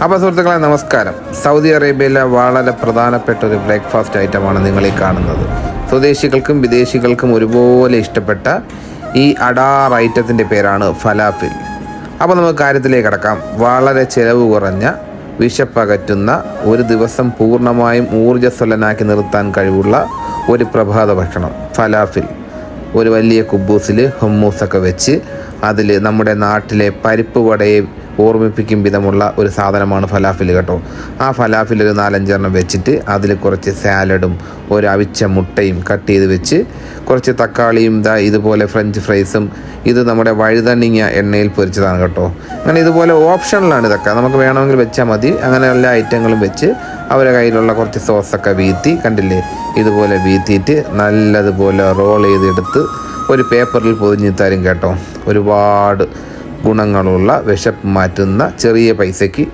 അപ്പോൾ സുഹൃത്തുക്കളെ നമസ്കാരം. സൗദി അറേബ്യയിലെ വളരെ പ്രധാനപ്പെട്ട ഒരു ബ്രേക്ക്ഫാസ്റ്റ് ഐറ്റമാണ് നിങ്ങൾ ഈ കാണുന്നത്. സ്വദേശികൾക്കും വിദേശികൾക്കും ഒരുപോലെ ഇഷ്ടപ്പെട്ട ഈ അഡാർ ഐറ്റത്തിൻ്റെ പേരാണ് ഫലാഫിൽ. അപ്പോൾ നമുക്ക് കാര്യത്തിലേക്ക് കടക്കാം. വളരെ ചിലവ് കുറഞ്ഞ, വിശപ്പകറ്റുന്ന, ഒരു ദിവസം പൂർണ്ണമായും ഊർജ്ജസ്വലനാക്കി നിർത്താൻ കഴിവുള്ള ഒരു പ്രഭാത ഭക്ഷണം ഫലാഫിൽ. ഒരു വലിയ കുബൂസിൽ ഹുമ്മൂസൊക്കെ വെച്ച് അതിൽ നമ്മുടെ നാട്ടിലെ പരിപ്പ് വടയെ ഓർമ്മിപ്പിക്കും വിധമുള്ള ഒരു സാധനമാണ് ഫലാഫിൽ കേട്ടോ. ആ ഫലാഫിൽ ഒരു 4-5 വെച്ചിട്ട് അതിൽ കുറച്ച് സാലഡും ഒരു അവിച്ച മുട്ടയും കട്ട് ചെയ്ത് വെച്ച് കുറച്ച് തക്കാളിയും ഇതുപോലെ ഫ്രഞ്ച് ഫ്രൈസും, ഇത് നമ്മുടെ വഴുതനങ്ങ എണ്ണയിൽ പൊരിച്ചതാണ് കേട്ടോ. അങ്ങനെ ഇതുപോലെ ഓപ്ഷനിലാണ് ഇതൊക്കെ, നമുക്ക് വേണമെങ്കിൽ വെച്ചാൽ മതി. അങ്ങനെ എല്ലാ ഐറ്റങ്ങളും വെച്ച് അവരുടെ കയ്യിലുള്ള കുറച്ച് സോസൊക്കെ വീത്തി, കണ്ടില്ലേ, ഇതുപോലെ വീത്തിയിട്ട് നല്ലതുപോലെ റോൾ ചെയ്തെടുത്ത് ഒരു പേപ്പറിൽ പൊതിഞ്ഞ് തരും കേട്ടോ. ഒരുപാട് ഗുണങ്ങളുള്ള, വിശപ്പ് മാറ്റുന്ന, ചെറിയ പൈസയ്ക്ക്